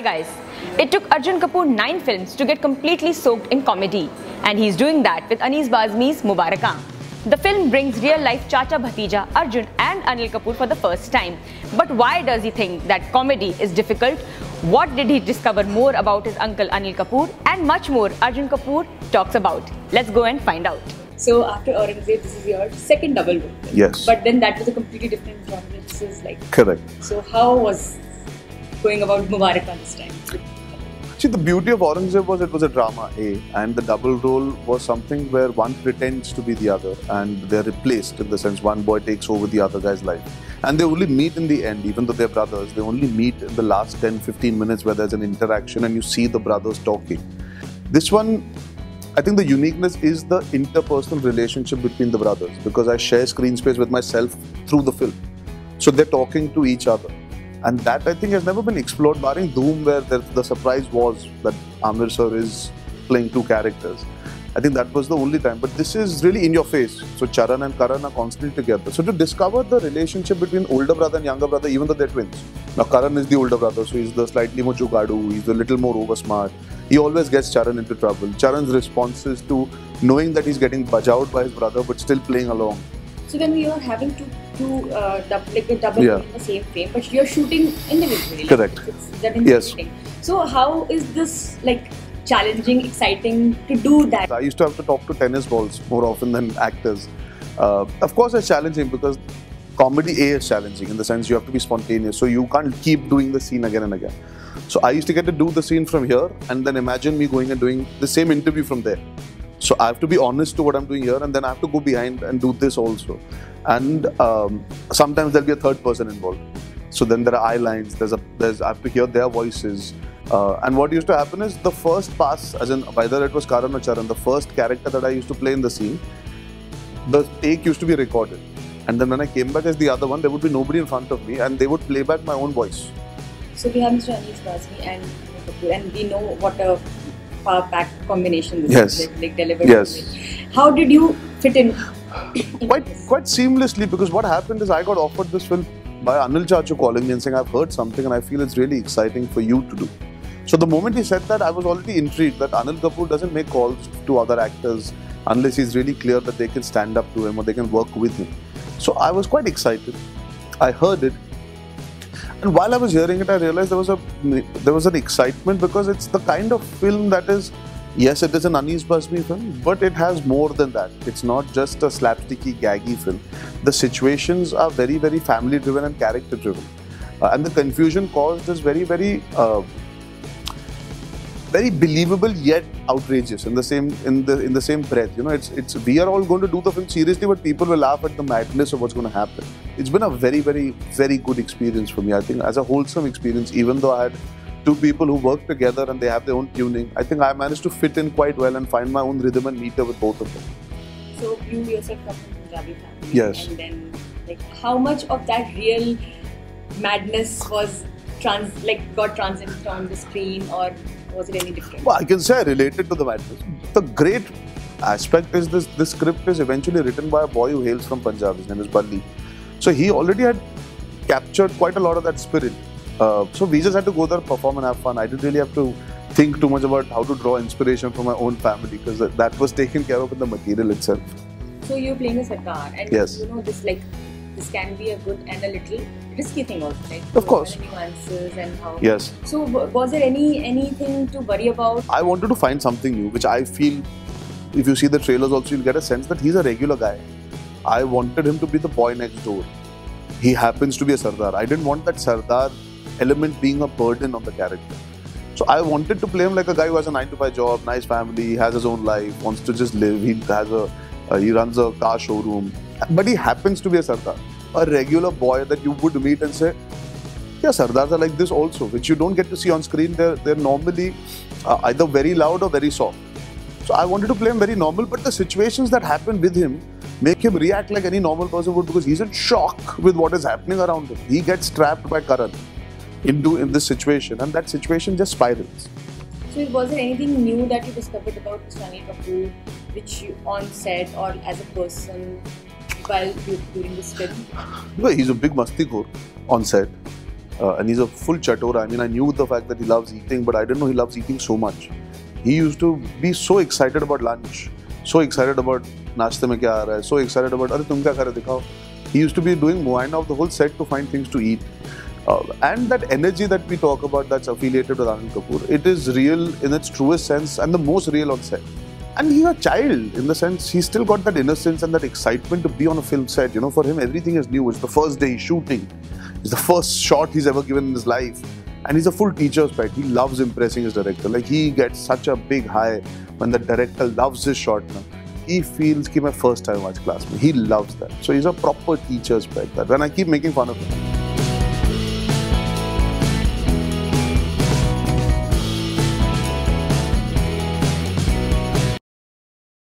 Hi guys, it took Arjun Kapoor 9 films to get completely soaked in comedy, and he's doing that with Anees Bazmee's Mubarakan. The film brings real-life Chacha Bhatija Arjun and Anil Kapoor for the first time. But why does he think that comedy is difficult? What did he discover more about his uncle Anil Kapoor? And much more Arjun Kapoor talks about. Let's go and find out. So after Aurangzeb, this is your second double role. Yes. But then that was a completely different genre. This is like... Correct. So how was going about Mubarakan this time? See, the beauty of Aurangzeb was it was a drama, and the double role was something where one pretends to be the other and they're replaced, in the sense one boy takes over the other guy's life. And they only meet in the end, even though they're brothers, they only meet in the last 10-15 minutes where there's an interaction and you see the brothers talking. This one, I think the uniqueness is the interpersonal relationship between the brothers, because I share screen space with myself through the film. So they're talking to each other. And that, I think, has never been explored, barring Dhoom, where the surprise was that Amir sir is playing two characters. I think that was the only time. But this is really in your face. So Charan and Karan are constantly together. So to discover the relationship between older brother and younger brother, even though they're twins. Now Karan is the older brother, so he's the slightly more jugadu, he's a little more oversmart. He always gets Charan into trouble. Charan's responses to knowing that he's getting bajawed by his brother but still playing along. So then we are having to double in the same frame, but you're shooting individually. Correct. It's that interesting. So how is this like challenging, exciting to do that? I used to have to talk to tennis balls more often than actors. Of course it's challenging because comedy is challenging in the sense you have to be spontaneous, so you can't keep doing the scene again and again. So I used to get to do the scene from here and then imagine me going and doing the same interview from there. So I have to be honest to what I'm doing here, and then I have to go behind and do this also. And sometimes there'll be a third person involved. So then there are eye lines, I have to hear their voices. And what used to happen is the first pass, as in whether it was Karan or Charan, the first character that I used to play in the scene, the take used to be recorded. And then when I came back as the other one, there would be nobody in front of me and they would play back my own voice. So we have Mr. Anees Bazmee and Anil Kapoor, and we know what a power-packed combination this is, like delivered. Yes. How did you fit in? Quite seamlessly, because what happened is I got offered this film by Anil Chachu calling me and saying, I've heard something and I feel it's really exciting for you to do. So the moment he said that, I was already intrigued that Anil Kapoor doesn't make calls to other actors unless he's really clear that they can stand up to him or they can work with him. So I was quite excited. I heard it. And while I was hearing it, I realized there was an excitement, because it's the kind of film that is, yes, it is an Anees Bazmee film, but it has more than that. It's not just a slapsticky, gaggy film. The situations are very, very family-driven and character-driven. And the confusion caused is very, very believable yet outrageous in the same breath. You know, we are all going to do the film seriously, but people will laugh at the madness of what's going to happen. It's been a very, very, very good experience for me. I think as a wholesome experience, even though I had two people who work together and they have their own tuning, I think I managed to fit in quite well and find my own rhythm and meter with both of them. So you yourself come from Punjabi family. Yes. And then, like, how much of that real madness was got translated on the screen, or was it any different? Well, I can say I related to the madness. The great aspect is this script is eventually written by a boy who hails from Punjab. His name is Balli. So he already had captured quite a lot of that spirit. So we just had to go there, perform and have fun. I didn't really have to think too much about how to draw inspiration from my own family, because that was taken care of in the material itself. So you're playing a Sardar, and yes, you know this can be a good and a little risky thing also, right? Of course. Nuances and how. Yes. So was there anything to worry about? I wanted to find something new, which I feel, if you see the trailers also, you'll get a sense that he's a regular guy. I wanted him to be the boy next door. He happens to be a Sardar. I didn't want that Sardar element being a burden on the character. So I wanted to play him like a guy who has a 9-to-5 job, nice family, has his own life, wants to just live. He runs a car showroom, but he happens to be a Sardar, a regular boy that you would meet and say, yeah, Sardars are like this also, which you don't get to see on screen. They're normally either very loud or very soft. So I wanted to play him very normal, but the situations that happen with him make him react like any normal person would, because he's in shock with what is happening around him. He gets trapped by Karan in this situation, and that situation just spirals. So was there anything new that you discovered about Mr. Anil Kapoor, which you on set or as a person while during this film? Well, he's a big masti khor on set. and he's a full chatora. I mean, I knew the fact that he loves eating, but I didn't know he loves eating so much. He used to be so excited about lunch, so excited about नाश्ते में क्या आ रहा है, so excited about अरे तुम क्या कर रहे दिखाओ. He used to be doing muaina of the whole set to find things to eat. And that energy that we talk about that's affiliated with Anil Kapoor, it is real in its truest sense and the most real on set. And he's a child in the sense he's still got that innocence and that excitement to be on a film set. You know, for him everything is new. It's the first day he's shooting. It's the first shot he's ever given in his life. And he's a full teacher's pet. He loves impressing his director. Like he gets such a big high when the director loves his shot now. He feels कि मैं first time watch class में. He loves that. So he's a proper teacher's pet. That when I keep making fun of him.